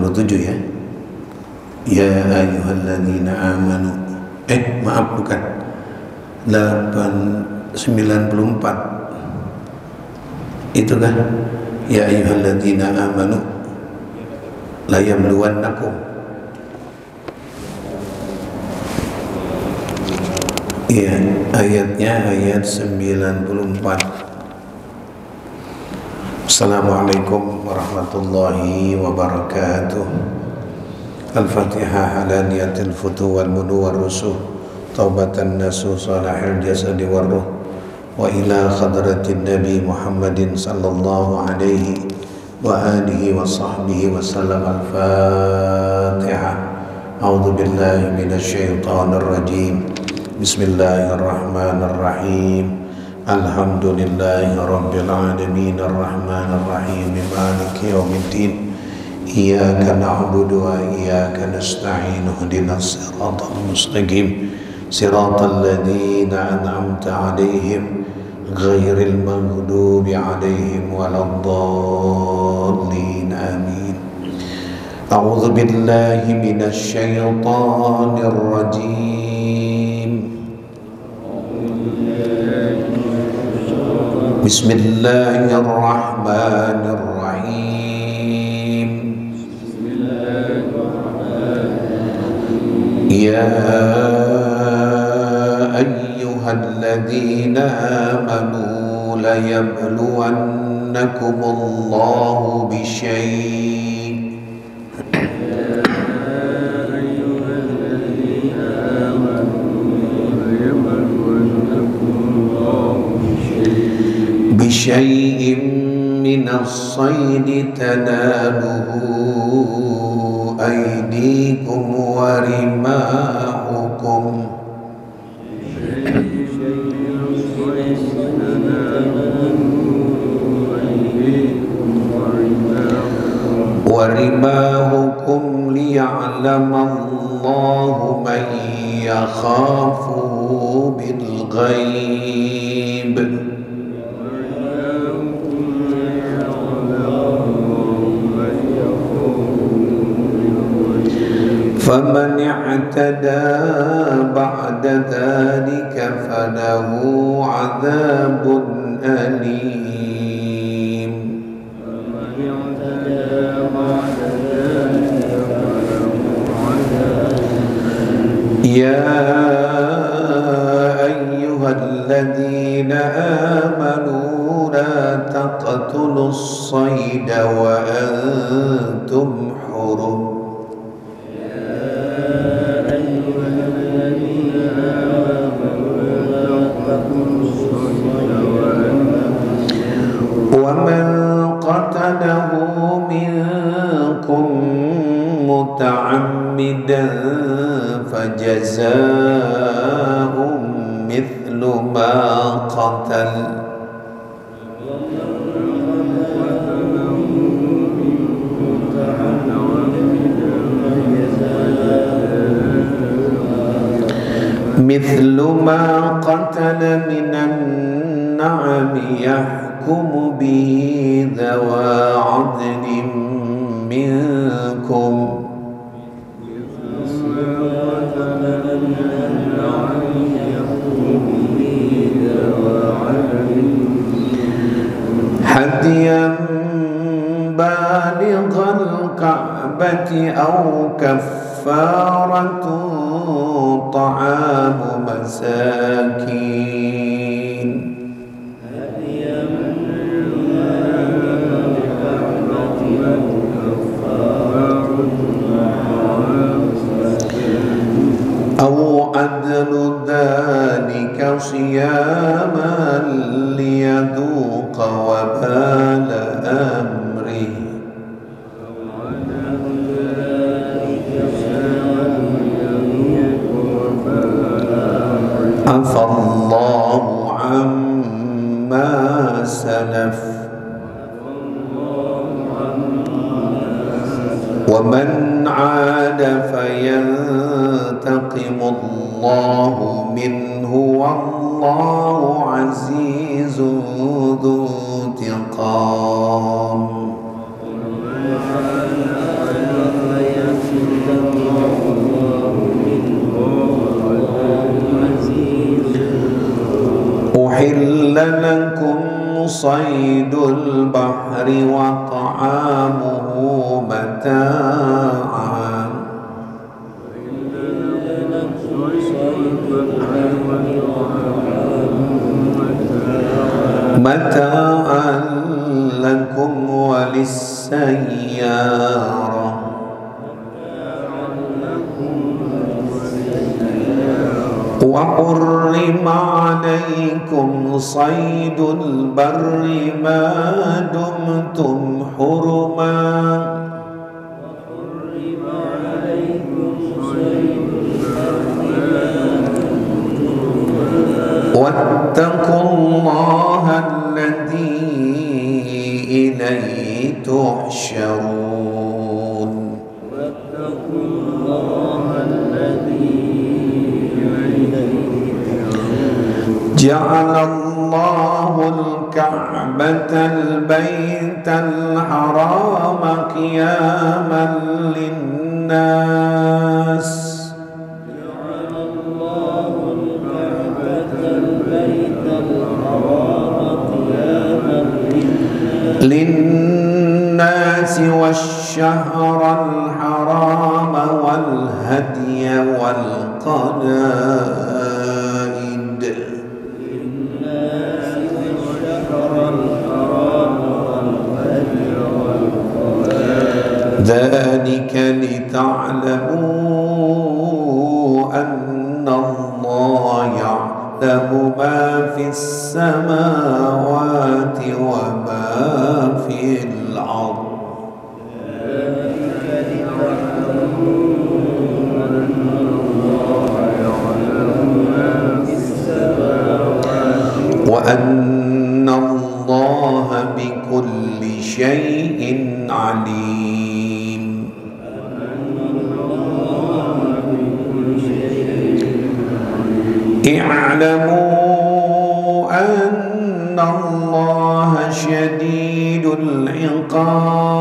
87 ya. Ya ayyuhalladzina amanu. Maaf bukan. 94 itu kan. Ya ayyuhalladzina amanu la yabluwannakum. Ya, ayatnya ayat 94. Assalamualaikum warahmatullahi wabarakatuh. Al-Fatihah ala niyatil futu wal mudu wal rusuh taubatan nasu salahil jasadi wal ruh wa ila khadratin nabi Muhammadin sallallahu alaihi wa alihi wa sahbihi wa sallam. Al-Fatihah. A'udhu billahi minasyaitanir rajim. Bismillahirrahmanirrahim. Alhamdulillahi rabbil alamin arrahmanir rahim maliki yaumiddin. Iyyaka na'budu wa iyyaka nasta'in ihdinas siratal mustaqim siratal ladzina an'amta 'alaihim ghairil maghdubi 'alaihim waladdallin. Amin. A'udzu billahi minasy syaithanir rajim. Bismillahirrahmanirrahim. Ya ayyuhalladzina amanu la yabluwannakumullahu bisyai'. بشيء من الصيد تناله أيديكم ورماحكم ليعلم الله من يخافه بالغيب. فمن اعتدى بعد ذلك فله عذاب أليم. يا أيها الذين آمنوا لا تقتلوا الصيد وأنتم حرم. ومن قتله منكم متعمدا فجزاء مثل ما قتل من النعم يحكم به ذوى عدل منكم هديا بالغ الكعبة أو كفارة طعام مساكين. أو عدل ذلك صياما ليذوق وبال أمره. عفى الله عما سلف ومن عاد فينتقم الله منه والله عزيز ذو انتقام. أحل لكم صيد البحر وطعامه متاعا لكم وللسيارة وحرم عليكم صيد البر ما دمتم حرما واتقوا الله الذي إليه تحشرون جعل الله الكعبة البيت الحرام قياما للناس والشهر الحرام والهدي والقلائد ذلك لتعلموا أن الله يعلم ما في السماوات وما في الأرض وأن الله بكل شيء عليم اعلموا أن الله شديد العقاب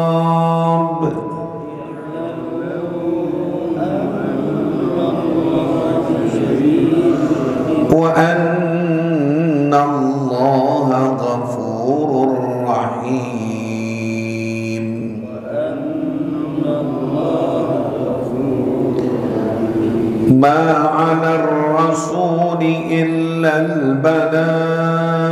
وأن الله غفور رحيم ما على الرسول إلا البلاغ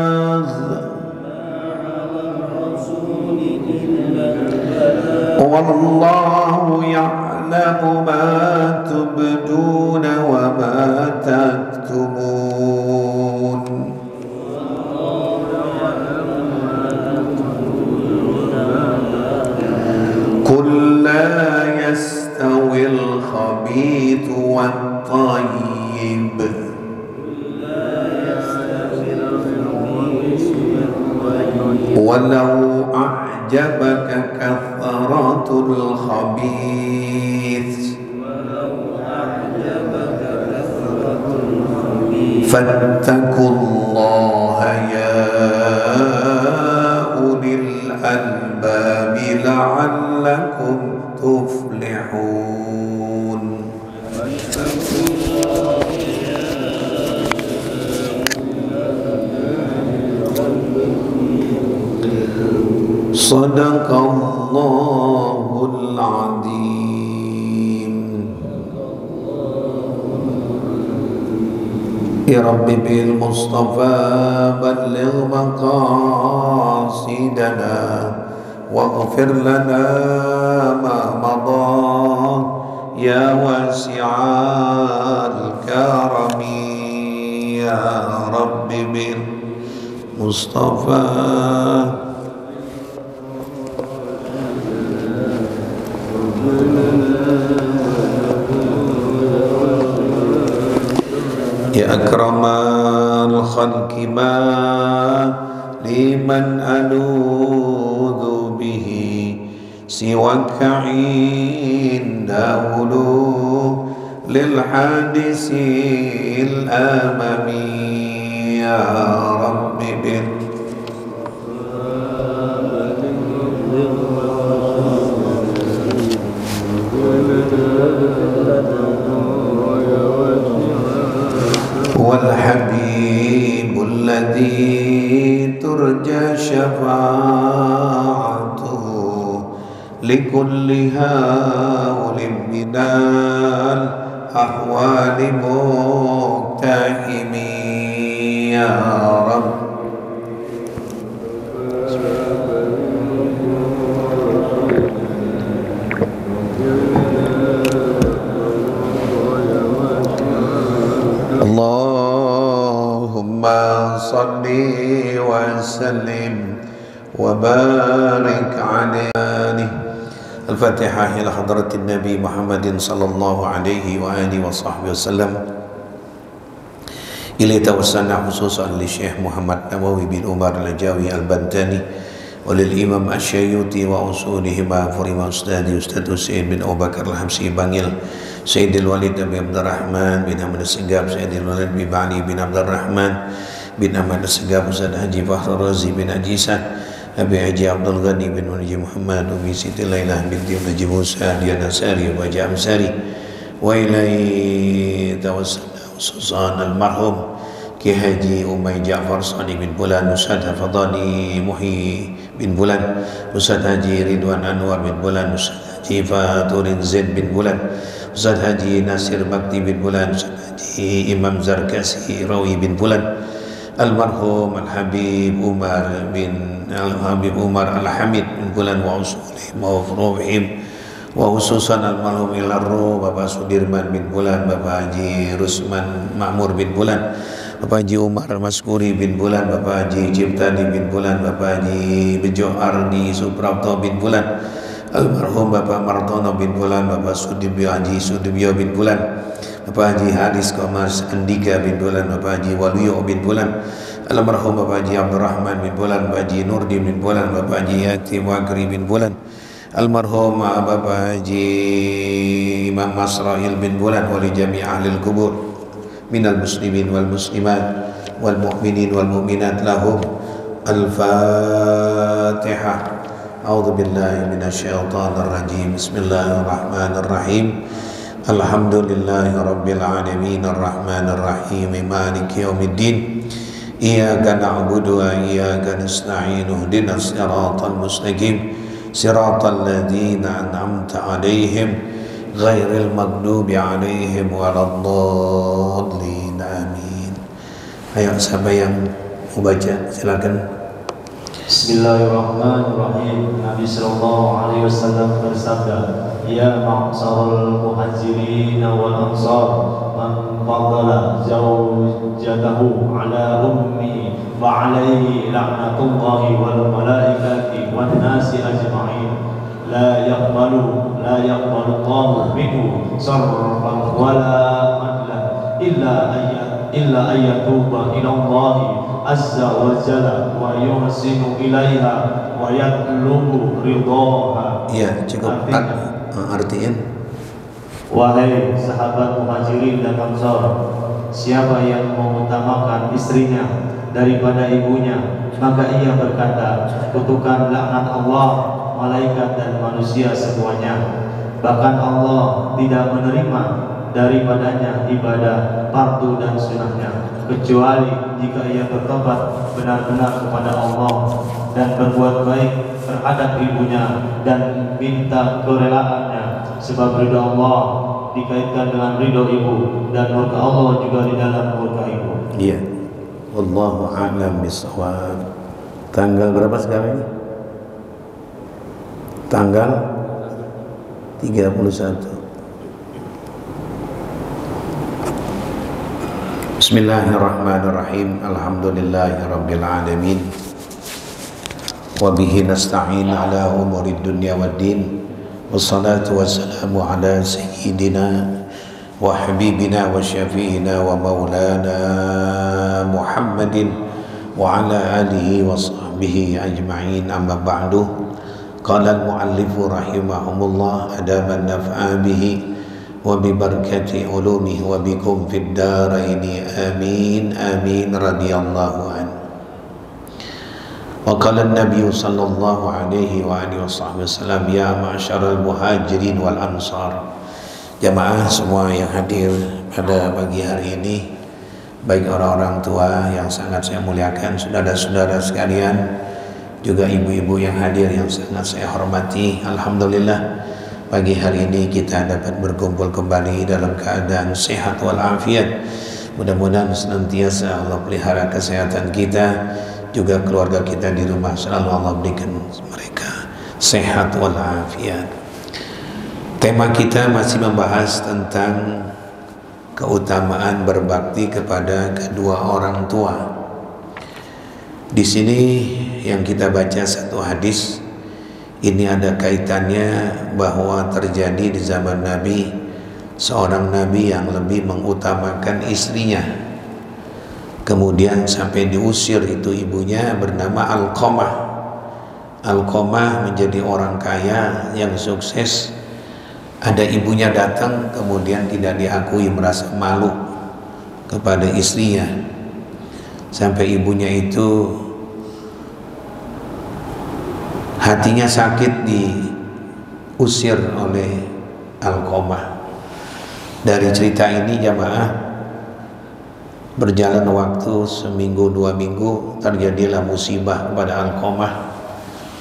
والله يعلم ما تبدون وما تكتمون قل لا يستوي الخبيث والطيب ولو أعجبك كثرة الخبيث فاتقوا الله يا أولي الألباب لعلكم تفلحون صدق الله العظيم. يا رب بالمصطفى بلغ مقاصدنا واغفر لنا ما مضى يا واسع الكرم يا رب بالمصطفى يا أكرم الخلق ما لمن ألوذ به سواك عند ولو للحادث الأمامي يا رب والحبيب الذي لكل هول من الأحوال مقتحم يا رب. Allahumma salli wa sallim wa barik alaihi. Al-Fatihah ila hadratin Nabi Muhammadin sallallahu alaihi wa alihi wa sahbihi wasallam. Ilai tawassalna khususan li Syekh Muhammad Nawawi bin Umar al-Jawi al-Bantani wa lil Imam Asy-Syayyuti wa usulihima furima ustadi Ustaz Husain bin Abu Bakar al-Hamsi Bangil, Sayyidil Walid bin Abdurrahman bin Ahmad As-Segaf, Sayyidil Walid bin Ba'li bin Abdurrahman bin Ahmad As-Segaf, Ustaz Haji Fakhr Razi bin Haji Ihsan, Abi Haji Abdul Ghani bin Haji Muhammad, Umi Siti Lailah binti Haji Musa Diana Sari wa Haji Amsari, wa ilai tawassalna khususan al-marhum Ki Haji Umay Ja'far Sani bin Bulan, Ustaz Hafadhani Muhi bin Bulan, Ustaz Haji Ridwan Anwar bin Bulan, Ustaz Haji Faturin Zaid bin Bulan, Ustaz Haji Nasir Bakti bin Bulan, Ustaz Haji Imam Zarkasi Rawi bin Bulan, Almarhum Al-Habib Umar Al-Hamid bin Bulan wa usulihim wa furu'ihim, wa khususan almarhum Ilarro Bapak Sudirman bin Bulan, Bapak Haji Rusman Ma'mur bin Bulan, Bapak Haji Umar Maskuri bin Bulan, Bapak Haji Ciptadi bin Bulan, Bapak Haji Bejo Ardi Suprapto bin Bulan, almarhum Bapak Martono bin Bulan, Bapak Sudibyo Haji Sudibyo bin Bulan, Bapak Haji Hadis Komars Andika bin Bulan, Bapak Haji Waluyo bin Bulan, almarhum Bapak Haji Abdurrahman bin Bulan, Bapak Haji Nurdin bin Bulan, Bapak Haji Yatim Wagri bin Bulan, almarhum Bapak Haji Imam Masrail bin Bulan, wali jami' ahli kubur minal muslimin wal muslimat wal mu'minin wal mu'minat lahum. Al-Fatihah. A'udzu billahi minasyaitonir rajim. Bismillahirrahmanirrahim. Alhamdulillahi rabbil alamin arrahmanir rahim maliki yaumiddin. Iyyaka na'budu wa iyyaka nasta'in. Ihdinas siratal mustaqim. Siratal ladzina an'amta 'alaihim ghairil maghdubi 'alaihim waladdallin. Amin. Ayo siapa yang mau baca silakan. Bismillahirrahmanirrahim. Nabi sallallahu alaihi wasallam bersabda, ya ma'sarul muhajirin wal ansar, man fadala zawjatahu ala ummi fa alaihi la'natullahi wal malaikati wan nasi ajma'in. La yaqbalu Allahu minhu sarfan wala adla illa ayyatuba ila Allah azza wa jalla wa yuhsinu ilaiha wa yatlubu ridaha. Ya, cukup. Artiin. Wahai sahabat Muhajirin dan Ansar, siapa yang mengutamakan istrinya daripada ibunya, maka ia berkata, kutukan laknat Allah, malaikat dan manusia semuanya. Bahkan Allah tidak menerima daripadanya ibadah fardu dan sunnahnya, kecuali jika ia bertobat benar-benar kepada Allah dan berbuat baik terhadap ibunya dan minta kerelaannya, sebab ridha Allah dikaitkan dengan ridha ibu dan murka Allah juga di dalam murka ibu. Iya. Wallahu a'lam bishawab. Tanggal berapa sekarang ini? Tanggal 31. Bismillahirrahmanirrahim. Alhamdulillahirabbil alamin. Wa bihi nasta'in ala umurid dunya waddin. Wassalatu wassalamu ala sayyidina wa habibina wa syafi'ina wa maulana Muhammadin wa ala alihi wa sahbihi ajma'in. Amma ba'du. Qala al-muallifu rahimahumullah adaban naf'a bihi wa bi barakati ulumihi wa bikum fid daraini amin amin radhiyallahu anhu. Wa qala an-nabiy sallallahu alaihi wa alihi wasallam ya ma'syaral muhajirin wal ansar. Jamaah semua yang hadir pada pagi hari ini, baik orang-orang tua yang sangat saya muliakan, saudara-saudara sekalian juga ibu-ibu yang hadir yang sangat saya hormati. Alhamdulillah pagi hari ini kita dapat berkumpul kembali dalam keadaan sehat walafiat. Mudah-mudahan senantiasa Allah pelihara kesehatan kita, juga keluarga kita di rumah selalu Allah berikan mereka sehat walafiat. Tema kita masih membahas tentang keutamaan berbakti kepada kedua orang tua. Di sini yang kita baca satu hadis, ini ada kaitannya bahwa terjadi di zaman Nabi seorang nabi yang lebih mengutamakan istrinya. Kemudian sampai diusir itu ibunya, bernama Alqamah. Alqamah menjadi orang kaya yang sukses. Ada ibunya datang, kemudian tidak diakui, merasa malu kepada istrinya. Sampai ibunya itu hatinya sakit diusir oleh Alqamah. Dari cerita ini jamaah, berjalan waktu seminggu 2 minggu, terjadilah musibah kepada Alqamah.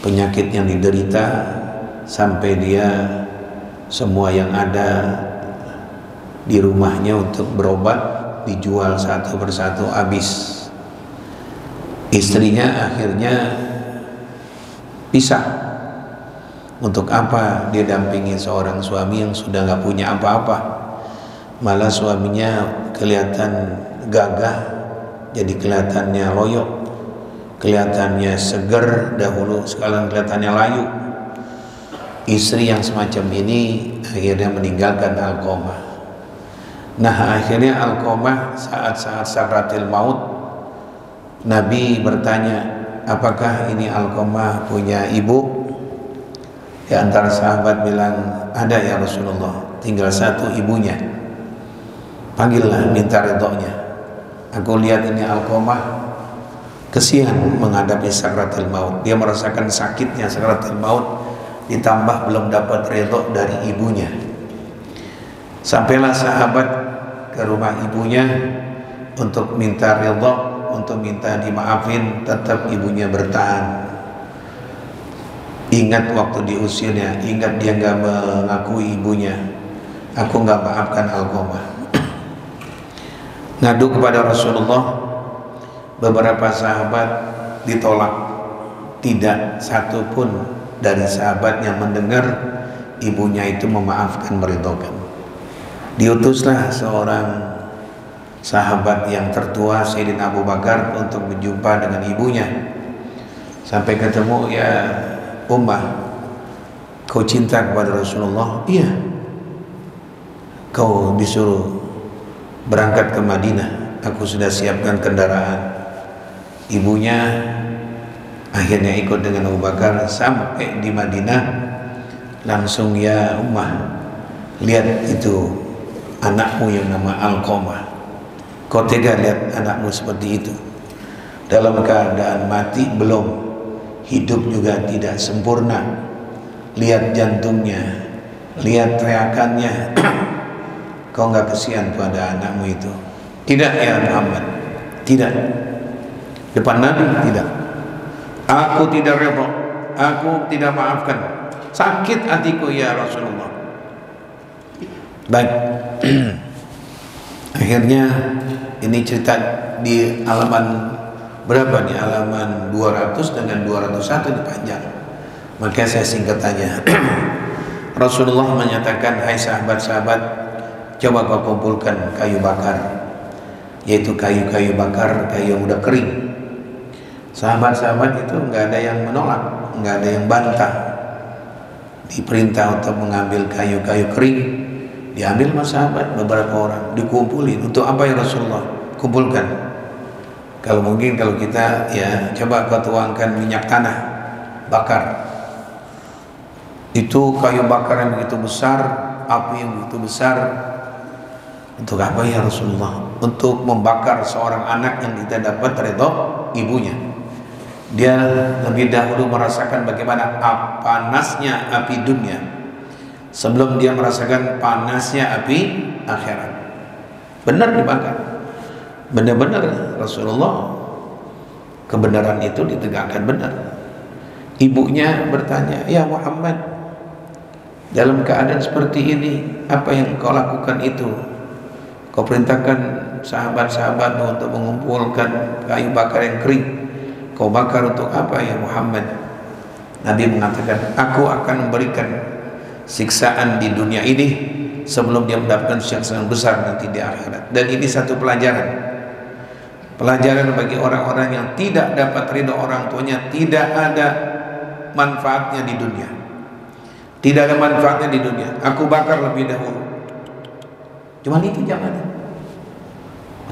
Penyakit yang diderita sampai dia semua yang ada di rumahnya untuk berobat dijual satu persatu habis. Istrinya akhirnya pisah. Untuk apa dia dampingi seorang suami yang sudah gak punya apa-apa? Malah suaminya kelihatan gagah, jadi kelihatannya loyok, kelihatannya seger dahulu, sekarang kelihatannya layu. Istri yang semacam ini akhirnya meninggalkan Alqamah. Nah akhirnya Alqamah saat-saat sakratil maut, Nabi bertanya, apakah ini Alqamah punya ibu? Di antara sahabat bilang, ada ya Rasulullah, tinggal satu ibunya. Panggillah, minta ridhonya. Aku lihat ini Alqamah kesian menghadapi sakratul maut. Dia merasakan sakitnya sakratul maut, ditambah belum dapat ridho dari ibunya. Sampailah sahabat ke rumah ibunya untuk minta ridho, untuk minta dimaafin. Tetap ibunya bertahan. Ingat waktu diusirnya, ingat dia gak mengakui ibunya. Aku gak maafkan Alqamah. Ngadu kepada Rasulullah, beberapa sahabat ditolak. Tidak satu pun dari sahabat yang mendengar ibunya itu memaafkan, meridhokan. Diutuslah seorang sahabat yang tertua, Sayyidina Abu Bakar, untuk berjumpa dengan ibunya. Sampai ketemu, ya Ummah, kau cinta kepada Rasulullah? Iya. Kau disuruh berangkat ke Madinah, aku sudah siapkan kendaraan. Ibunya akhirnya ikut dengan Abu Bakar sampai di Madinah. Langsung, ya Ummah, lihat itu anakmu yang nama Alqamah. Kau tega lihat anakmu seperti itu, dalam keadaan mati belum, hidup juga tidak sempurna. Lihat jantungnya, lihat teriakannya. Kau nggak kesian pada anakmu itu? Tidak ya Muhammad, tidak. Depan Nabi tidak. Aku tidak redha, aku tidak maafkan. Sakit hatiku ya Rasulullah. Baik. Akhirnya ini cerita di halaman berapa nih? Halaman 200 dengan 201 ini panjang. Maka saya singkat aja. Rasulullah menyatakan, hai sahabat-sahabat, coba kau kumpulkan kayu bakar, yaitu kayu-kayu bakar, kayu yang udah kering. Sahabat-sahabat itu nggak ada yang menolak, nggak ada yang bantah. Diperintah untuk mengambil kayu-kayu kering, diambil sama sahabat beberapa orang, dikumpulin. Untuk apa ya Rasulullah? Kumpulkan. Kalau mungkin kalau kita, ya coba kau tuangkan minyak tanah, bakar. Itu kayu bakar yang begitu besar, api yang begitu besar. Untuk apa ya Rasulullah? Untuk membakar seorang anak yang kita dapat ridho ibunya. Dia lebih dahulu merasakan bagaimana panasnya api dunia sebelum dia merasakan panasnya api akhirat. Benar dibakar. Benar-benar Rasulullah kebenaran itu ditegakkan benar. Ibunya bertanya, "Ya Muhammad, dalam keadaan seperti ini, apa yang kau lakukan itu? Kau perintahkan sahabat-sahabatmu untuk mengumpulkan kayu bakar yang kering. Kau bakar untuk apa ya Muhammad?" Nabi mengatakan, "Aku akan memberikan siksaan di dunia ini sebelum dia mendapatkan siksaan besar nanti di akhirat." Dan ini satu pelajaran bagi orang-orang yang tidak dapat ridho orang tuanya. Tidak ada manfaatnya di dunia, tidak ada manfaatnya di dunia. Aku bakar lebih dahulu. Cuman itu jangan.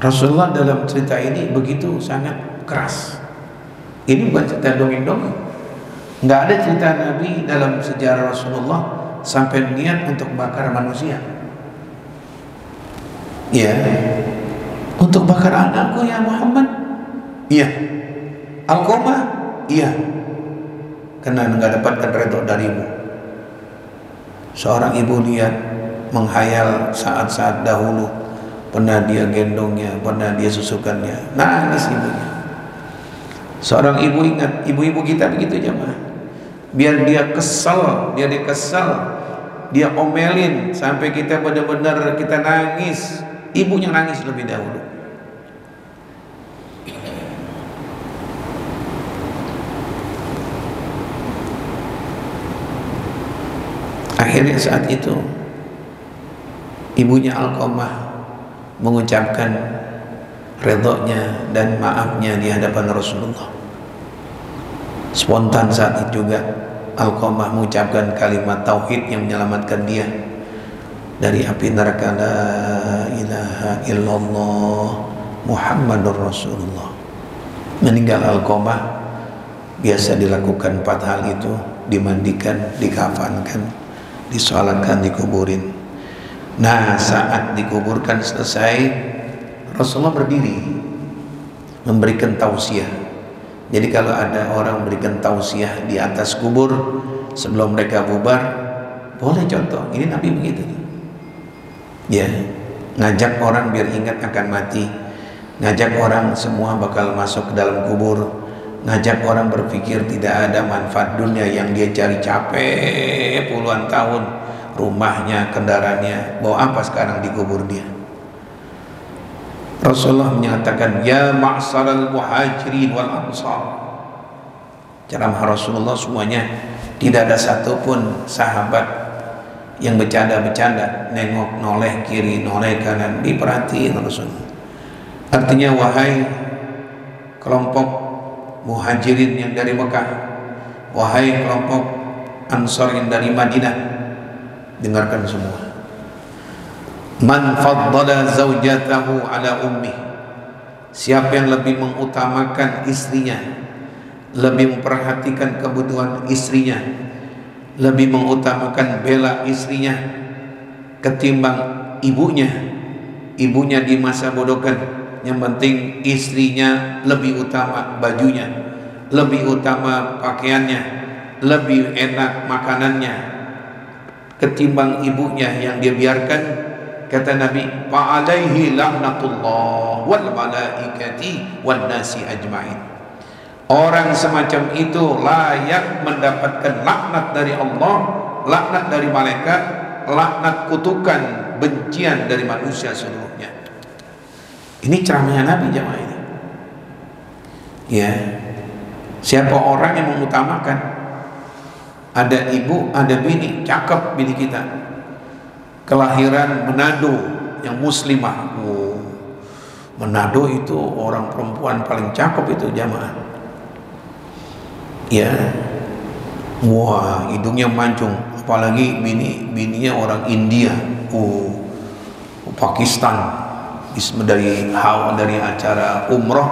Rasulullah dalam cerita ini begitu sangat keras. Ini bukan cerita dongeng-dongeng. Nggak ada cerita Nabi dalam sejarah Rasulullah sampai niat untuk bakar manusia. Ya, untuk bakar anakku ya Muhammad. Iya. Alqamah. Iya. Karena nggak dapatkan redha darimu. Seorang ibu lihat, menghayal saat-saat dahulu pernah dia gendongnya, pernah dia susukannya, nangis ibunya. Seorang ibu ingat, ibu-ibu kita begitu jemaah. Biar dia kesal, dia omelin sampai kita benar-benar kita nangis, ibunya nangis lebih dahulu. Akhirnya saat itu ibunya Alqamah mengucapkan redhonya dan maafnya di hadapan Rasulullah. Spontan saat itu juga Alqamah mengucapkan kalimat tauhid yang menyelamatkan dia dari api neraka, la ilaha illallah Muhammadur Rasulullah. Meninggal Alqamah biasa dilakukan 4 hal itu: dimandikan, dikafankan, disolatkan, dikuburin. Nah, saat dikuburkan selesai, Rasulullah berdiri memberikan tausiah. Jadi kalau ada orang memberikan tausiah di atas kubur sebelum mereka bubar, boleh contoh. Ini Nabi begitu. Ya, ngajak orang biar ingat akan mati, ngajak orang semua bakal masuk ke dalam kubur, ngajak orang berpikir tidak ada manfaat dunia yang dia cari capek puluhan tahun, rumahnya, kendaraannya, bawa apa sekarang dikubur dia. Rasulullah menyatakan, "Ya ma'saral muhajirin wal ansar." Ceramah Rasulullah semuanya, tidak ada satupun sahabat yang bercanda-bercanda, nengok noleh kiri noleh kanan, diperhatiin Rasulullah. Artinya, wahai kelompok muhajirin yang dari Mekah, wahai kelompok ansar yang dari Madinah, dengarkan semua. Man faddala zaujatahu ala ummi, siapa yang lebih mengutamakan istrinya, lebih memperhatikan kebutuhan istrinya, lebih mengutamakan bela istrinya ketimbang ibunya di masa bodokan, yang penting istrinya lebih utama bajunya, lebih utama pakaiannya, lebih enak makanannya ketimbang ibunya yang dia biarkan. Kata Nabi, fa'alaihi laknatullah wal malaikati wan nasi ajmain. Orang semacam itu layak mendapatkan laknat dari Allah, laknat dari malaikat, laknat kutukan, bencian dari manusia seluruhnya. Ini ceramahnya Nabi jemaah ini. Ya, siapa orang yang mengutamakan, ada ibu, ada bini, cakep bini kita, kelahiran Manado yang muslimah. Manado itu orang perempuan paling cakep itu jamaah. Ya, wah hidungnya mancung, apalagi bininya orang India, Pakistan. Dari acara umroh,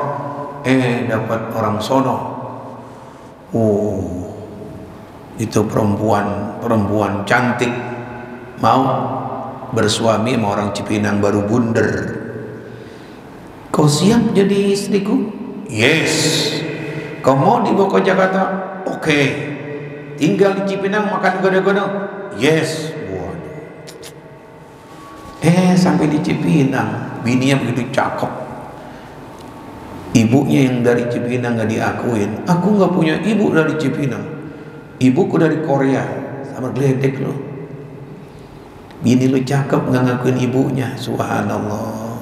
dapat orang sono. Itu perempuan cantik, mau bersuami sama orang Cipinang baru bunder. Kau siap jadi istriku? Yes. Kau mau dibawa ke Jakarta? Oke. Tinggal di Cipinang makan godo-godo? Yes. Waduh. Sampai di Cipinang, bininya begitu cakep, ibunya yang dari Cipinang gak diakuin. Aku gak punya ibu dari Cipinang. ibuku dari Korea, sama geledek lo. Bini lu cakep nggak ngakuin ibunya, subhanallah.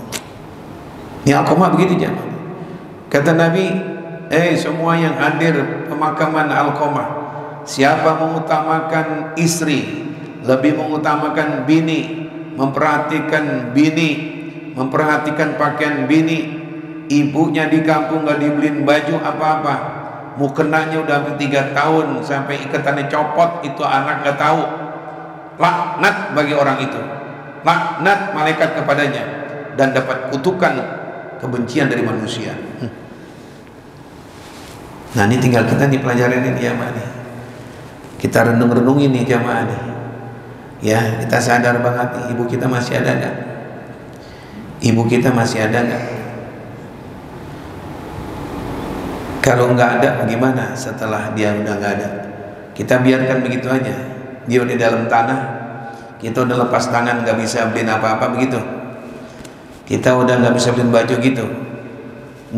Ini Alqamah begitu jangan. Kata Nabi, semua yang hadir pemakaman Alqamah, siapa mengutamakan istri, lebih mengutamakan bini, memperhatikan bini, memperhatikan pakaian bini, ibunya di kampung nggak dibeliin baju apa-apa, mukenanya udah hampir 3 tahun sampai ikatannya copot, itu anak nggak tahu. Laknat bagi orang itu, laknat malaikat kepadanya, dan dapat kutukan kebencian dari manusia. Nah ini tinggal kita nih pelajaran ini jamaah nih, kita renung-renungin nih jamaah nih, ya kita sadar banget nih, ibu kita masih ada nggak? Ibu kita masih ada nggak? Kalau nggak ada, bagaimana setelah dia udah nggak ada? Kita biarkan begitu aja, dia udah dalam tanah, kita udah lepas tangan, nggak bisa beliin apa-apa begitu. Kita udah nggak bisa beliin baju gitu,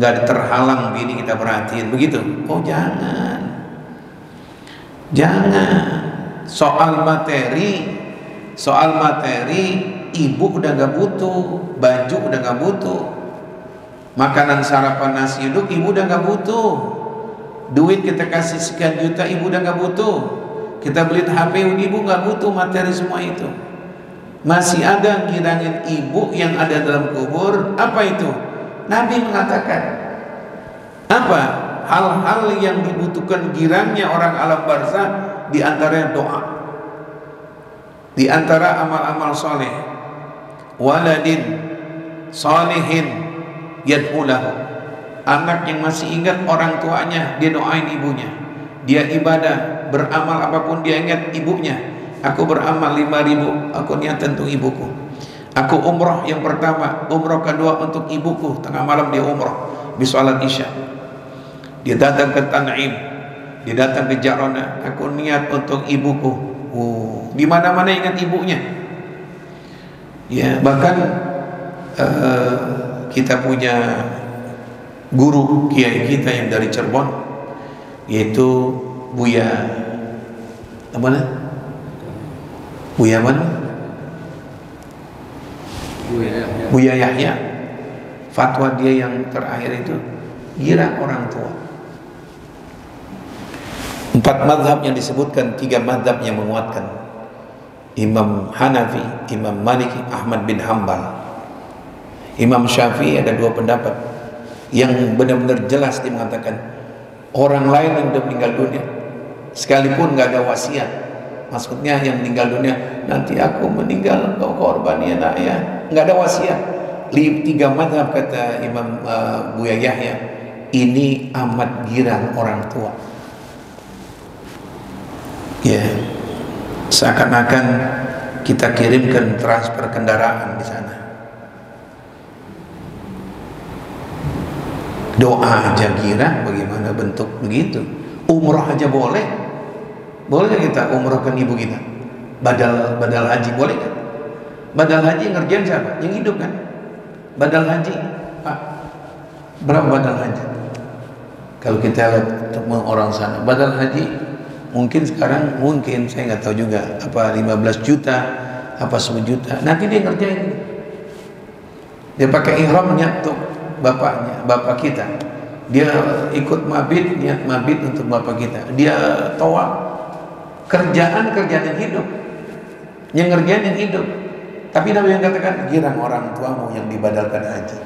nggak terhalang bini kita perhatiin begitu. Oh jangan, jangan. Soal materi, ibu udah nggak butuh, baju udah nggak butuh, makanan sarapan nasi uduk ibu udah nggak butuh, duit kita kasih sekian juta ibu udah nggak butuh, kita beliin HP ibu nggak butuh materi semua itu. Masih ada girangin ibu yang ada dalam kubur. Apa itu? Nabi mengatakan apa? Hal-hal yang dibutuhkan girangnya orang alam barzah, di antaranya doa, di antara amal-amal soleh, waladin salihin yad'ulahu, anak yang masih ingat orang tuanya, dia doain ibunya. Dia ibadah, beramal apapun dia ingat ibunya. Aku beramal 5.000, aku niatan untuk ibuku. Aku umroh yang pertama, umroh kedua untuk ibuku. Tengah malam dia umroh, habis sholat isya dia datang ke Tan'im, dia datang ke Jarona. Aku niat untuk ibuku. Di mana-mana ingat ibunya. Ya, bahkan kita punya guru kiai kita yang dari Cirebon, yaitu Buya mana? Buya mana? Buya Yahya. Fatwa dia yang terakhir itu girang orang tua. 4 mazhab yang disebutkan, 3 mazhab yang menguatkan: Imam Hanafi, Imam Maliki, Ahmad bin Hambal. Imam Syafi'i ada 2 pendapat yang benar-benar jelas. Dia mengatakan orang lain yang sudah meninggal dunia sekalipun nggak ada wasiat, maksudnya yang meninggal dunia, nanti aku meninggal engkau korban ya nak ya, nggak ada wasiat. 3 mazhab kata Imam Buya Yahya, ini amat girang orang tua. Ya, seakan-akan kita kirimkan transfer kendaraan di sana. Doa aja girang, bagaimana bentuk begitu? Umroh aja boleh. Boleh kita umrohkan ibu kita? Badal haji boleh kan? Badal haji ngerjain siapa? Yang hidup kan? Badal haji, Pak, berapa badal haji? Kalau kita lihat orang sana, badal haji mungkin sekarang, mungkin saya nggak tahu juga, apa 15 juta, apa 10 juta. Nanti dia ngerjain. Dia pakai ihram niat untuk bapaknya, bapak kita. Dia ikut mabit, niat mabit untuk bapak kita. Dia tawaf. Kerjaan yang hidup, yang ngerjain yang hidup. Tapi Nabi yang katakan girang orang tuamu yang dibadalkan haji.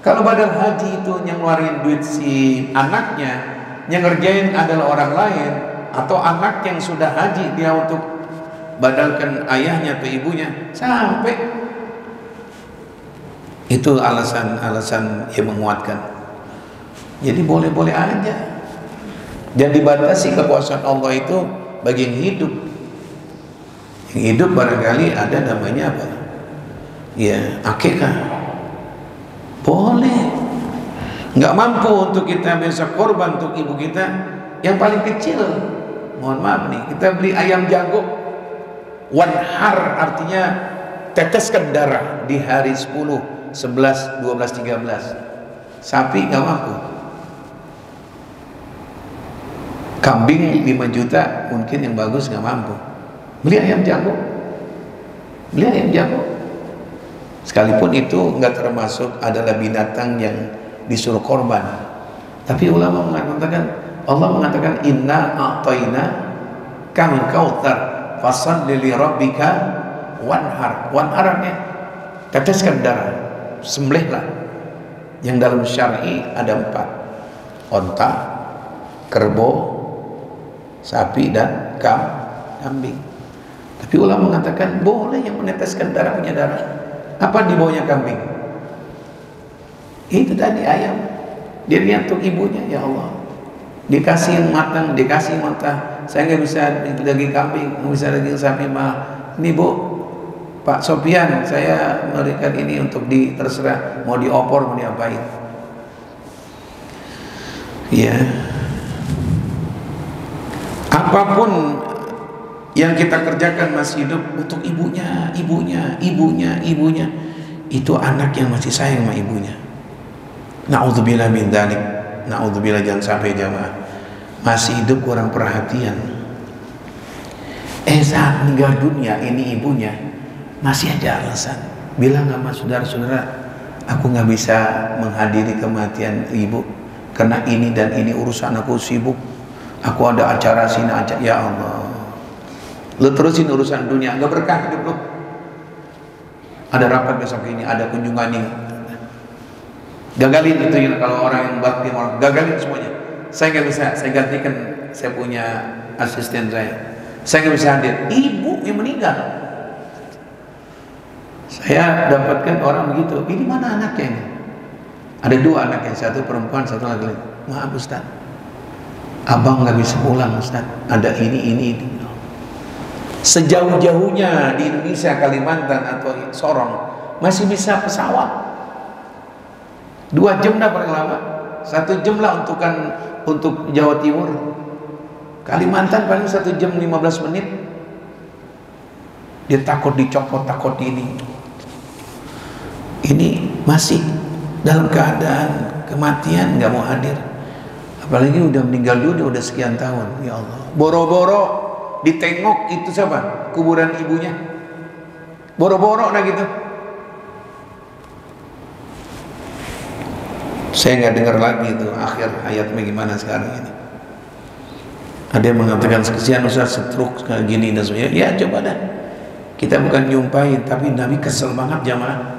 Kalau badal haji itu yang ngeluarin duit si anaknya, yang ngerjain adalah orang lain, atau anak yang sudah haji dia untuk badalkan ayahnya atau ibunya, sampai itu alasan yang menguatkan. Jadi boleh-boleh aja. Dan dibatasi kekuasaan Allah itu bagi yang hidup. Yang hidup barangkali ada namanya apa? Ya, akikah. Boleh. Nggak mampu untuk kita besok korban untuk ibu kita yang paling kecil. Mohon maaf nih, kita beli ayam jago. Wanhar artinya teteskan darah di hari 10, 11, 12, 13. Sapi nggak mampu. Kambing 5 juta mungkin yang bagus nggak mampu. Beli ayam jago, beli ayam jago. Sekalipun itu nggak termasuk adalah binatang yang disuruh korban. Tapi ulama mengatakan, Allah mengatakan inna a'tayna kal kautsar fashalli li rabbika wanhar. Wanharnya teteskan darah, sembelihlah. Yang dalam syar'i ada 4: onta, kerbau, sapi, dan kambing. Tapi ulama mengatakan boleh yang meneteskan darah punya darah. Apa di bawahnya kambing? Itu tadi ayam. Dia lihat untuk ibunya, ya Allah, dikasih yang matang, dikasih mata. Saya nggak bisa daging kambing, nggak bisa daging sapi. Ini Bu, Pak Sofian, saya memberikan ini untuk terserah mau diopor mau diapain. Ya, apapun yang kita kerjakan masih hidup untuk ibunya, itu anak yang masih sayang sama ibunya. Na'udzubillah min dzalik. Na'udzubillah, jangan sampai jamaah masih hidup kurang perhatian. Saat meninggal dunia ini ibunya masih aja alasan, bilang sama saudara-saudara, aku nggak bisa menghadiri kematian ibu karena ini dan ini urusan, aku sibuk, aku ada acara sini aja. Ya Allah, lu terusin urusan dunia, nggak berkah hidup lu. Ada rapat besok ini, ada kunjungan ini, gagalin itu ya. Kalau orang yang bakti, orang gagalin semuanya. Saya nggak bisa, saya gantikan, saya punya asisten saya nggak bisa hadir. Ibu yang meninggal. Saya dapatkan orang begitu, ini mana anaknya ini? Ada 2 anaknya, satu perempuan, satu laki-laki. Maaf Ustaz, abang nggak bisa pulang Ustaz, ada ini. Sejauh-jauhnya di Indonesia, Kalimantan atau Sorong masih bisa pesawat 2 jam dah paling lama, 1 jam lah untuk Jawa Timur. Kalimantan paling 1 jam 15 menit. Dia takut dicopot, takut ini masih dalam keadaan kematian, nggak mau hadir. Apalagi udah meninggal dunia, udah sekian tahun. Ya Allah, boro-boro ditengok itu siapa? Kuburan ibunya. Boro-boro nah gitu. Saya nggak dengar lagi itu akhir hayatnya gimana sekarang ini. Ada yang mengatakan kesian Ustaz, stroke kayak gini dan sebagainya. Ya coba dah. Kita bukan nyumpahin, tapi Nabi kesel banget jamaah.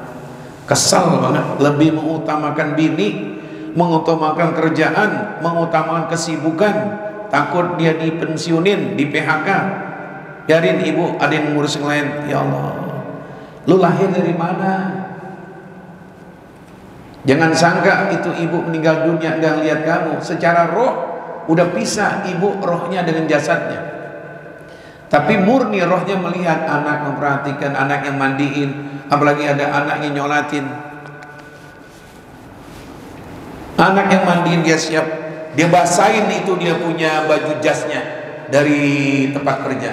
Kesal banget, lebih mengutamakan bini, mengutamakan kerjaan, mengutamakan kesibukan. Takut dia dipensiunin, di PHK. Biarin ibu ada yang ngurus yang lain. Ya Allah, lu lahir dari mana? Jangan sangka itu ibu meninggal dunia nggak lihat kamu. Secara roh udah pisah ibu rohnya dengan jasadnya. Tapi murni rohnya melihat anak, memperhatikan anak yang mandiin, apalagi ada anak yang nyolatin. Anak yang mandiin dia siap, dia basahin itu dia punya baju jasnya dari tempat kerja.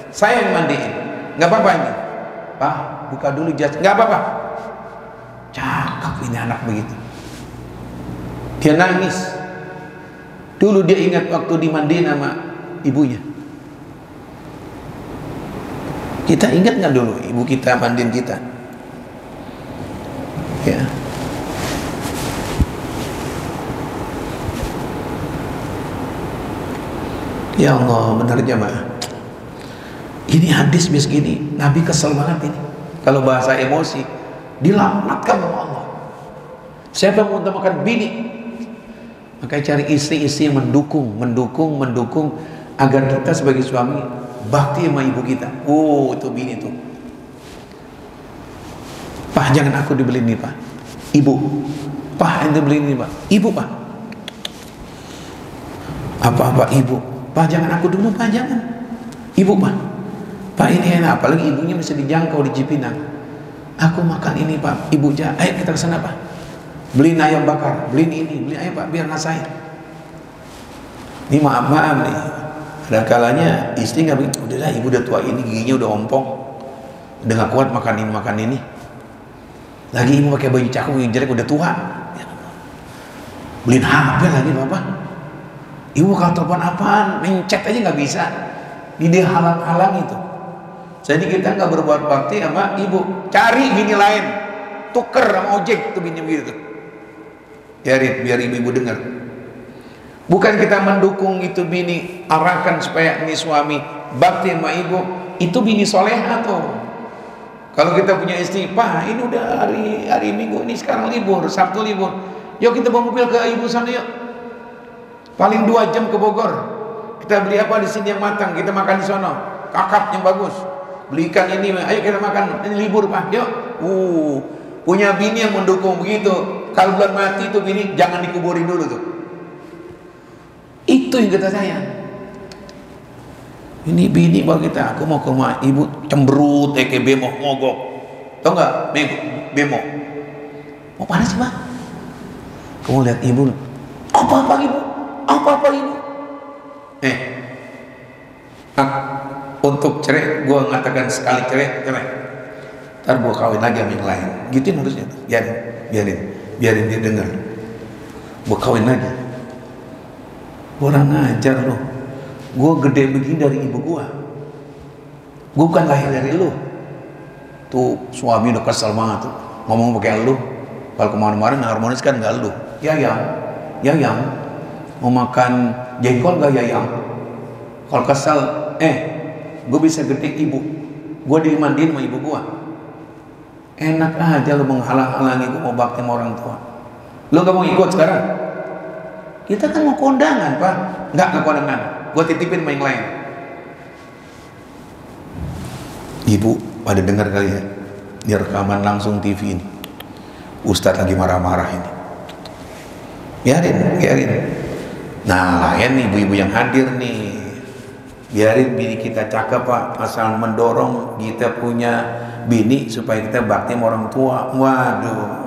Saya yang mandiin, nggak apa-apa ini. Pak, buka dulu jas, nggak apa-apa. Cakep ini anak begitu. Dia nangis. Dulu dia ingat waktu dimandiin sama ibunya. Kita ingat nggak dulu ibu kita mandiin kita? Ya. Ya Allah, benar jamaah. Ini hadis begini, Nabi kesel banget ini. Kalau bahasa emosi, dilaknatkan sama Allah. Siapa yang mengutamakan bini? Makanya cari istri-istri yang mendukung agar kita sebagai suami bakti sama ibu kita. Oh, itu bini tuh. Pak, jangan aku dibeliin nih Pak. Ibu. Pak, ente beliin nih Pak. Ibu Pak. Apa-apa ibu. Pak, jangan aku dulu Pak, jangan. Ibu Pak. Pak, ini enak, apalagi ibunya bisa dijangkau di Cipinang. Aku makan ini Pak. Ibu jangan. Ayo kita ke sana Pak. Beliin ayam bakar, beliin ini, beliin ayam Pak, biar ngerasain. Ini maaf nih. Ada kalanya istri nggak begitu, udah ibu udah tua ini, giginya udah ompong, udah nggak kuat makan ini. Lagi ibu pakai baju cakep yang jelek, udah tua. Beliin HP lagi Bapak. Ibu kalau telepon apaan, mencet aja nggak bisa, dia halang-halang itu. Jadi kita nggak berbuat bakti sama ibu, cari bini lain, tuker sama ojek tuh bini begitu. Biar ibu dengar. Bukan kita mendukung itu bini, arahkan supaya ini suami bakti sama ibu, itu bini soleha tuh. Kalau kita punya istri, Pak, ini udah hari Minggu ini, sekarang libur, Sabtu libur, yuk kita bawa mobil ke ibu sana yuk. Paling 2 jam ke Bogor. Kita beli apa di sini yang matang, kita makan di sono. Kakap yang bagus. Belikan ini, ayo kita makan. Ini libur, Pak. Yuk. Punya bini yang mendukung begitu. Kalau belum mati itu bini jangan dikuburin dulu tuh. Itu yang kita sayang. Ini bini bawa kita, aku mau ke rumah ibu cemberut kayak bemo mogok. Tahu nggak? Bemo. Mau panas sih, Pak? Kamu lihat ibu. Apa ibu? Apa ibu? Untuk cerai, gua mengatakan sekali cerai. Ntar gua kawin lagi sama yang lain. Gituin harusnya. Biarin dia dengar. Gua kawin lagi. Kurang ajar loh. Gua gede begini dari ibu gua. Gua bukan lahir dari lu. Tuh suami udah kesel banget tuh. Ngomong pakai lu. Kalau kemarin-kemarin harmonis kan nggak lu. Yayang. Mau makan jengkol gak Yayang? Kalau kesel, gue bisa gede ibu. Gue dimandiin sama ibu gue. Enak aja lu menghalang-halangi gue mau bakti sama orang tua. Lu gak mau ikut sekarang? Kita kan mau kondangan, Pak. Nggak kondangan. Gue titipin sama yang lain. Ibu pada dengar kali ya, di rekaman langsung TV ini. Ustadz lagi marah-marah ini. Biarin. Nah, layan nih ibu-ibu yang hadir nih. Biarin bini kita cakep, Pak. Asal mendorong kita punya bini supaya kita bakti sama orang tua. Waduh.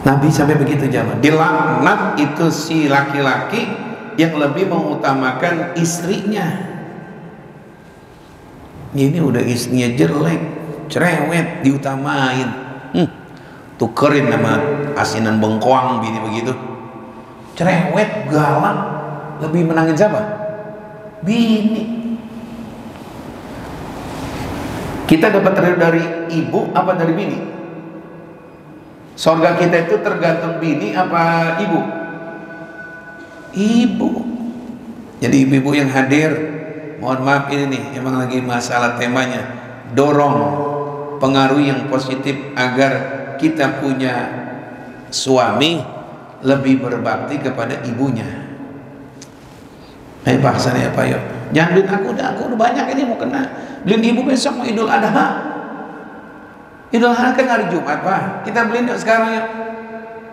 Nabi sampai begitu zaman. Dilaknat itu si laki-laki yang lebih mengutamakan istrinya. Ini udah istrinya jelek, cerewet, diutamain. Tukerin nama asinan bengkoang bini begitu. Cerewet, galak, lebih menangin siapa? Bini. Kita dapat dari ibu apa dari bini? Surga kita itu tergantung bini apa ibu? Ibu. Jadi ibu-ibu yang hadir, mohon maaf ini nih, emang lagi masalah temanya. Dorong pengaruh yang positif agar kita punya suami lebih berbakti kepada ibunya. Bahasannya apa yuk? Jangan beliin aku udah banyak ini mau kena. Beliin ibu besok mau Idul Adha. Idul Adha kan hari Jumat, Pak. Kita beliin yuk sekarang ya.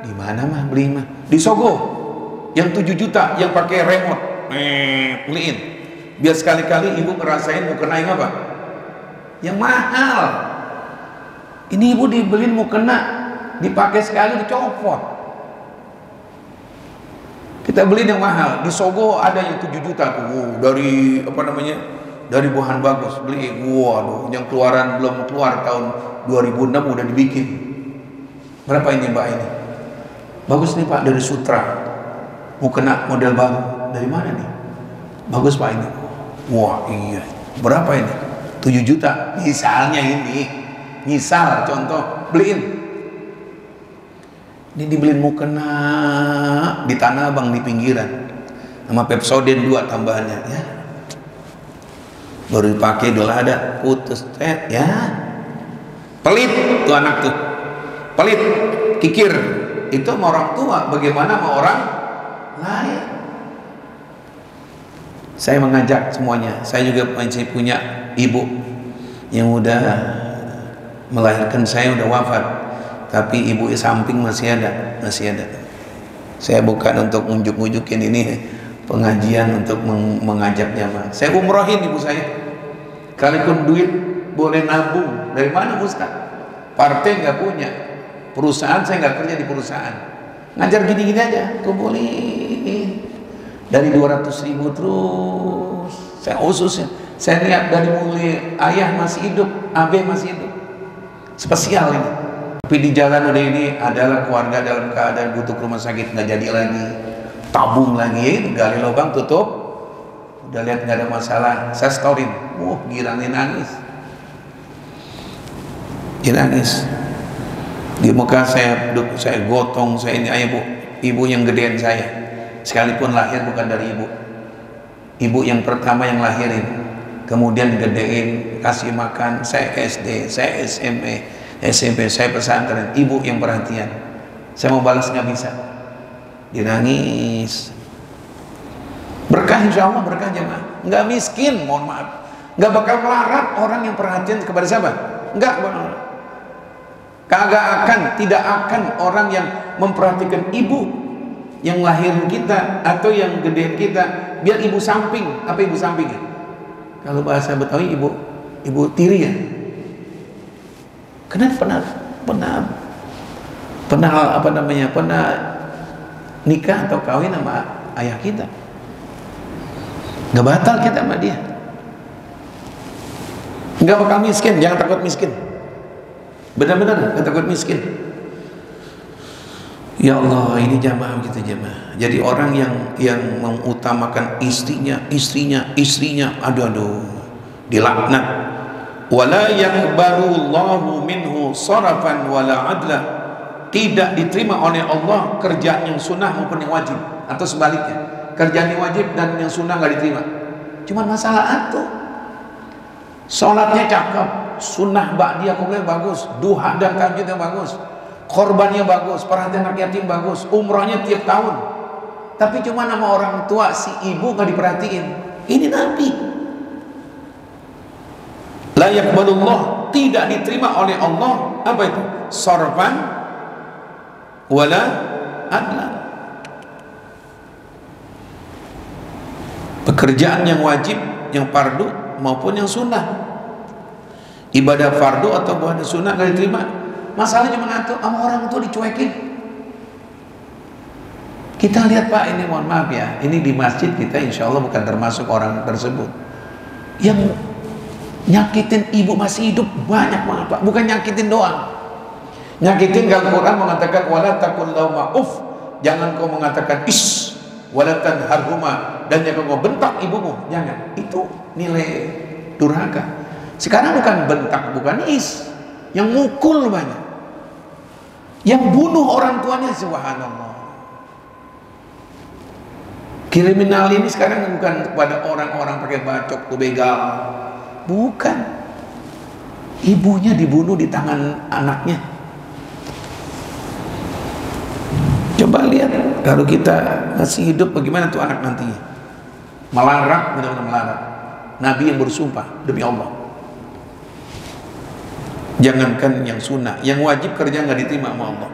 Di mana mah beli mah? Di Sogo. Yang 7 juta yang pakai remote. Beliin. Biar sekali-kali ibu ngerasain mau kena yang apa? Yang mahal. Ini ibu dibeliin mau kena, dipakai sekali dicopot. Kita beliin yang mahal. Di Sogo ada yang 7 juta tuh, dari dari bahan bagus. Beli, waduh, yang keluaran belum keluar tahun 2006 udah dibikin. Berapa ini Mbak ini? Bagus nih Pak, dari Sutra. Mau kena model baru. Dari mana nih? Bagus Pak ini. Wah iya. Berapa ini? 7 juta. Misalnya ini. Misal contoh beliin. Ini dibeliin mau kena di Tanah Abang di pinggiran. Sama Pepsodent 2 tambahannya ya. Baru dipakai dulu ada putus ya. Pelit tuh anak tuh. Pelit, kikir. Itu sama orang tua, bagaimana sama orang lain? Saya mengajak semuanya. Saya juga masih punya ibu yang udah melahirkan saya, udah wafat, tapi ibu samping masih ada. Saya bukan untuk ngunjuk-ngunjukin, ini pengajian untuk mengajak jamaah. Saya umrohin ibu saya. Kalaupun duit boleh nabung. Dari mana Ustaz? Partai nggak punya, perusahaan saya nggak kerja di perusahaan. Ngajar gini-gini aja, kumpulin dari 200.000 terus. Saya khususnya, saya lihat dari mulai ayah masih hidup, abe masih hidup. Spesial ini. Tapi di jalan udah ini adalah keluarga dalam keadaan butuh ke rumah sakit, nggak jadi lagi, tabung lagi, gali lubang tutup, udah lihat nggak ada masalah, saya storin, girangnya nangis, dia nangis. Di muka saya gotong, saya ini ayah ibu yang gedean saya, sekalipun lahir bukan dari ibu yang pertama yang lahirin, kemudian gedein, kasih makan, saya SD, saya SMA, SMP, saya pesantren, ibu yang perhatian, saya mau balas nggak bisa, dia nangis. Berkah insya Allah, berkah jemaah, nggak miskin, mohon maaf, nggak bakal melarat orang yang perhatian kepada siapa, nggak bakal. Kagak akan, tidak akan orang yang memperhatikan ibu yang lahir kita atau yang gedein kita, biar ibu samping. Apa ibu samping ya? Kalau bahasa Betawi ibu tiri ya. Kenapa pernah nikah atau kawin sama ayah kita, nggak batal kita sama dia, nggak bakal miskin. Jangan takut miskin. Benar-benar gak takut miskin. Ya Allah, ini jamaah gitu jamaah. Jadi orang yang mengutamakan istrinya, aduh, dilaknat. Wala yaqbalullahu minhu sarafan wala adla. Tidak diterima oleh Allah kerjaan yang sunnah maupun yang wajib, atau sebaliknya, kerjaan yang wajib dan yang sunnah gak diterima. Cuma masalah itu. Sholatnya cakep, sunnah ba'diyah kumulnya bagus, duha dan tahajudnya bagus, korbannya bagus, perhatian anak yatim bagus, umrahnya tiap tahun. Tapi cuma nama orang tua si ibu gak diperhatiin. Ini Nabi. La yaqbalullah, tidak diterima oleh Allah. Apa itu? Sarfan wala adlan. Pekerjaan yang wajib, yang fardu maupun yang sunnah, ibadah fardu atau ibadah sunnah gak diterima. Masalahnya cuma satu, sama orang tua dicuekin. Kita lihat Pak, ini mohon maaf ya, ini di masjid kita insya Allah bukan termasuk orang tersebut yang nyakitin ibu masih hidup, banyak banget Pak. Bukan nyakitin doang, nyakitin. Kalau Quran mengatakan wala taqul lahuma uff, jangan kau mengatakan is, wala tanharhuma, dan jangan kau bentak ibumu, jangan. Itu nilai durhaka. Sekarang bukan bentak, bukan is, yang mukul banyak, yang bunuh orang tuanya. Subhanallah. Kriminal ini sekarang bukan kepada orang-orang pakai bacok tuh begal, bukan. Ibunya dibunuh di tangan anaknya. Coba lihat kalau kita masih hidup bagaimana tuh anak nantinya. Melarat, benar-benar melarat. Nabi yang bersumpah demi Allah, jangankan yang sunnah, yang wajib kerja nggak diterima sama Allah.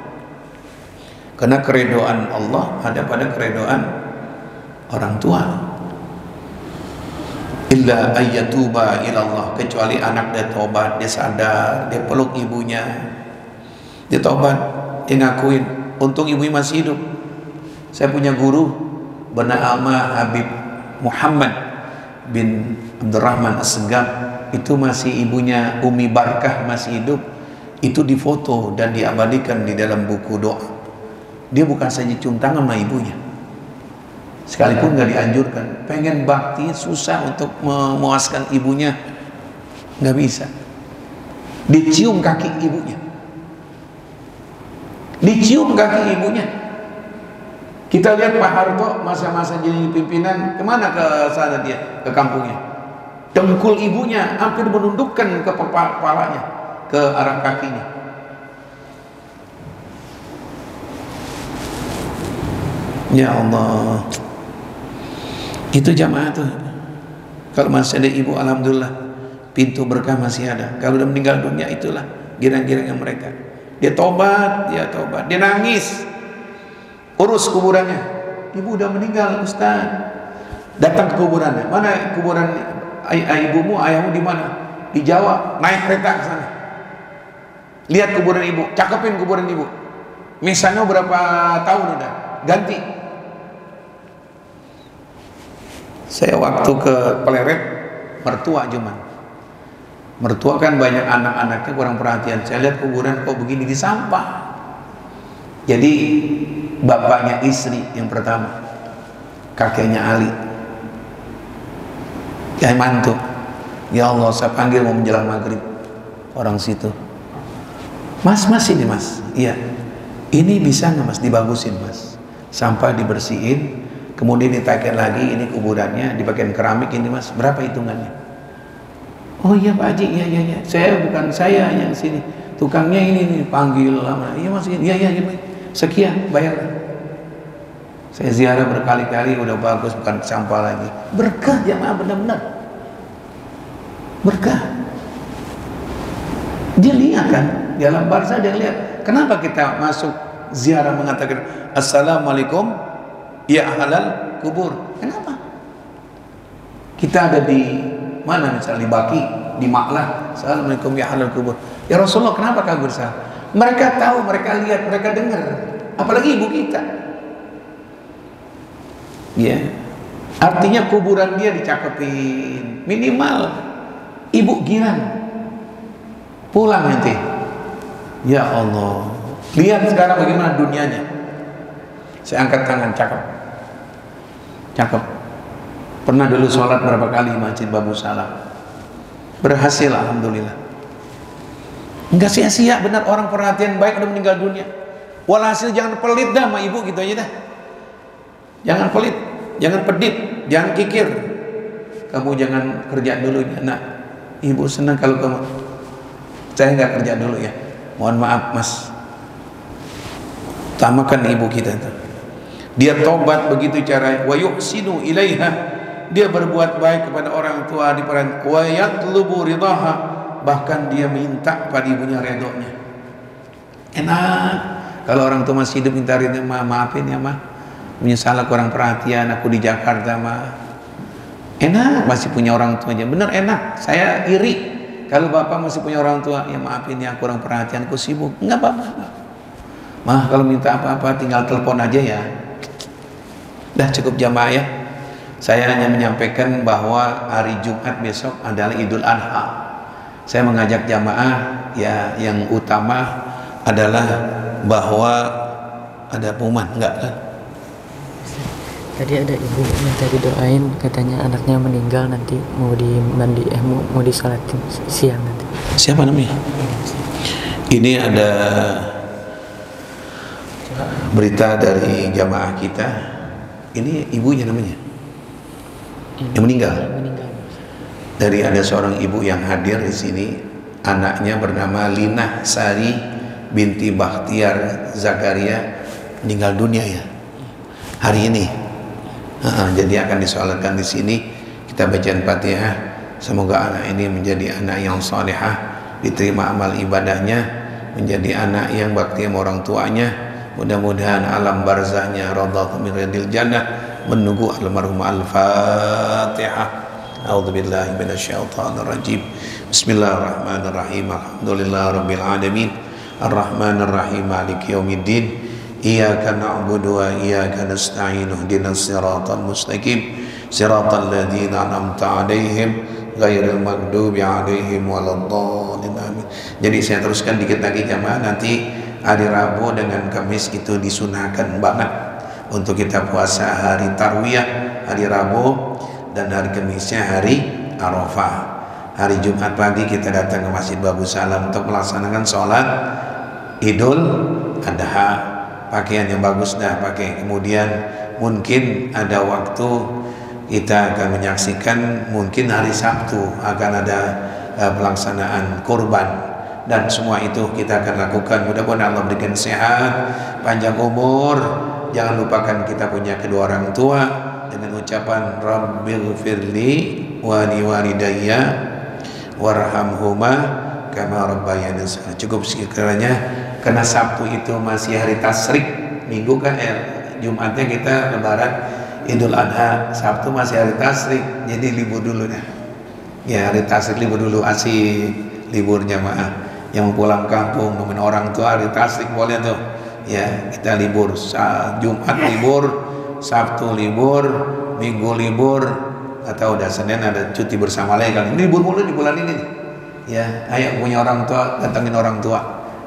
Karena keredoan Allah ada pada keredoan orang tua. Illa ayyatuba ilallah, kecuali anak dia tobat, dia sadar, dia peluk ibunya, dia tobat, dia ngakuin. Untung ibunya masih hidup. Saya punya guru bernama Habib Muhammad bin Abdurrahman As-Segaf, itu masih ibunya Umi Barkah masih hidup. Itu difoto dan diabadikan di dalam buku doa. Dia bukan saja cium tangan sama ibunya, sekalipun nggak dianjurkan. Pengen bakti susah untuk memuaskan ibunya, nggak bisa. Dicium kaki ibunya, dicium kaki ibunya. Kita lihat Pak Harto masa-masa jadi pimpinan, kemana ke sana dia, ke kampungnya. Dengkul ibunya hampir menundukkan ke kepalanya, ke arah kakinya. Ya Allah, itu jamaah tuh. Kalau masih ada ibu, alhamdulillah, pintu berkah masih ada. Kalau udah meninggal dunia, itulah girang-girangnya mereka. Dia tobat, dia nangis, urus kuburannya. Ibu udah meninggal Ustaz, datang ke kuburannya. Mana kuburan ibumu, ayahmu di mana? Di Jawa. Naik kereta ke sana, lihat kuburan ibu, cakepin kuburan ibu. Misalnya berapa tahun udah ganti. Saya waktu ke Pleret, mertua cuman Mertua kan banyak anak-anaknya kurang perhatian. Saya lihat kuburan kok begini di sampah. Jadi bapaknya istri yang pertama, kakeknya Ali, ya mantu. Ya Allah, saya panggil mau menjelang maghrib orang situ. Mas ini mas, iya. Ini bisa nggak mas dibagusin mas? Sampah dibersihin, kemudian ditaikkan lagi. Ini kuburannya dipakai keramik ini mas. Berapa hitungannya? Oh iya Pak Haji, iya. Bukan saya yang sini. Tukangnya ini panggil lama. Iya mas, iya. Sekian bayar. Saya ziarah berkali-kali, udah bagus, bukan sampah lagi. Berkah jamaah, benar-benar berkah. Dia lihat kan, di alam barzah dia lihat. Kenapa kita masuk ziarah mengatakan assalamualaikum ya ahlal kubur? Kenapa? Kita ada di mana, misalnya di Baki, di Maklah, assalamualaikum ya ahlal kubur. Ya Rasulullah, kenapa kau bersah? Mereka tahu, mereka lihat, mereka dengar. Apalagi ibu kita. Ya, artinya kuburan dia dicakepin. Minimal ibu giran pulang nanti. Ya Allah, lihat sekarang bagaimana dunianya. Saya angkat tangan, cakep. Pernah dulu sholat berapa kali di Masjid Babu Salam, berhasil alhamdulillah. Enggak sia-sia, benar orang perhatian baik udah meninggal dunia. Walhasil jangan pelit dah sama ibu gitu aja dah. Jangan pelit, jangan pedit, jangan kikir. Kamu jangan kerja dulu ya nak. Ibu senang kalau kamu. Saya nggak kerja dulu ya. Mohon maaf mas. Utamakan ibu kita itu. Dia tobat begitu cara. Wa yuhsinu ilaiha. Dia berbuat baik kepada orang tua di peran. Wa yatlubu ridaha. Bahkan dia minta pada ibunya redonya. Enak. Kalau orang tua masih hidup minta ridho, maafin ya mah. Menyesal kurang perhatian aku di Jakarta mah. Enak masih punya orang tuanya. Bener enak. Saya iri. Kalau bapak masih punya orang tua, ya maafin ya kurang perhatian, aku sibuk. Enggak apa-apa. Mah kalau minta apa-apa tinggal telepon aja ya. Dah cukup jamaah ya. Saya hanya menyampaikan bahwa hari Jumat besok adalah Idul Adha. Saya mengajak jamaah ya, yang utama adalah bahwa ada pengumuman, enggak kan? Tadi ada ibu yang tadi doain, katanya anaknya meninggal nanti mau dimandi, mau disolatin siang nanti. Siapa namanya? Ini ada berita dari jamaah kita. Ini ibunya namanya yang meninggal. Dari ada seorang ibu yang hadir di sini, anaknya bernama Lina Sari binti Bakhtiar Zakaria meninggal dunia ya hari ini. Jadi akan disolatkan di sini. Kita bacaan Fatihah. Semoga anak ini menjadi anak yang salihah, diterima amal ibadahnya, menjadi anak yang bakti sama orang tuanya. Mudah-mudahan alam barzahnya radhatu min ridil jannah. Menunggu almarhum. Al-Fatihah. A'udzubillahi minasyaitonir rajim. Bismillahirrahmanirrahim. Alhamdulillahirabbil alamin. Arrahmanir rahim. Maliki yaumiddin. Iyyaka na'budu wa iyyaka nasta'in. Ihdinas siratal mustaqim. Siratal ladzina an'amta 'alaihim ghairil maghdubi 'alaihim waladdallin. Amin. Jadi saya teruskan dikit lagi jamaah, nanti hari Rabu dengan Kamis itu disunahkan banget untuk kita puasa hari Tarwiyah hari Rabu, dan hari Kamisnya hari Arafah. Hari Jumat pagi kita datang ke Masjid Babu Salam untuk melaksanakan sholat Idul Adha. Pakaian yang bagus dah pakai. Kemudian mungkin ada waktu kita akan menyaksikan, mungkin hari Sabtu akan ada pelaksanaan kurban, dan semua itu kita akan lakukan. Mudah-mudahan Allah berikan sehat, panjang umur. Jangan lupakan kita punya kedua orang tua dengan ucapan Rabbighfirli wa liwalidayya warhamhuma kama rabbayani shaghira. Cukup sekiranya, karena Sabtu itu masih hari tasyrik, Minggu kan Jumatnya kita lebaran Idul Adha, Sabtu masih hari tasyrik, jadi libur dulu dah. Ya hari tasyrik libur dulu, asik liburnya maaf. Yang mau pulang kampung nemenin orang tua hari tasyrik boleh tuh. Ya kita libur, Jumat libur, Sabtu libur, Minggu libur, atau udah Senin ada cuti bersama lagi kan. Ini libur mulu di bulan ini nih. Ya, ayo punya orang tua, datangin orang tua.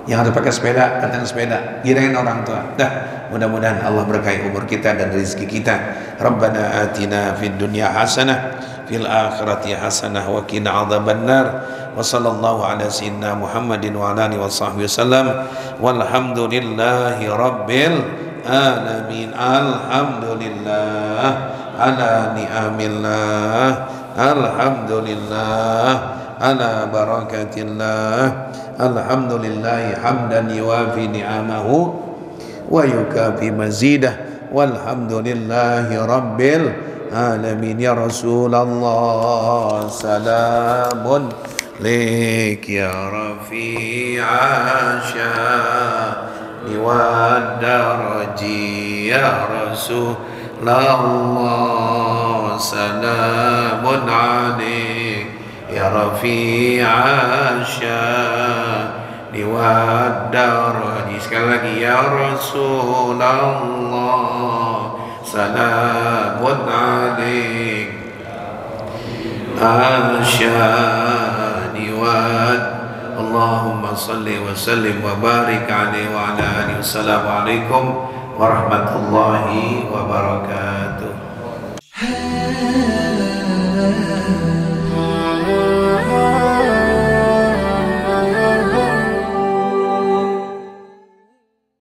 Yang harus pakai sepeda, datang sepeda, kirain orang tua. Dah, mudah-mudahan Allah berkahi umur kita dan rezeki kita. Rabbana atina fid dunya hasanah, fil akhirati hasanah, wa qina adzabannar. Wa sallallahu ala sayyidina Muhammadin wa ala alihi washabbihi wasallam. Walhamdulillahi rabbil alamin. Alhamdulillah ala ni'amillah. Alhamdulillah ala barakatillah. Alhamdulillahi hamdan yuwafi ni'amahu wa yukafi mazidah. Walhamdulillahi rabbil alamin. Ya Rasulullah, salamun lik ya rafi'a sya'ni wa daraji. Ya Rasulullah, salamun alik ya rafi'a sya'ni wa daraji. Sekali lagi, ya Rasulullah, salamun alik asya'ni wa. Allahumma salli wa sallim wa barik alaihi wa ala alihi. Wassalamualaikum warahmatullahi wabarakatuh.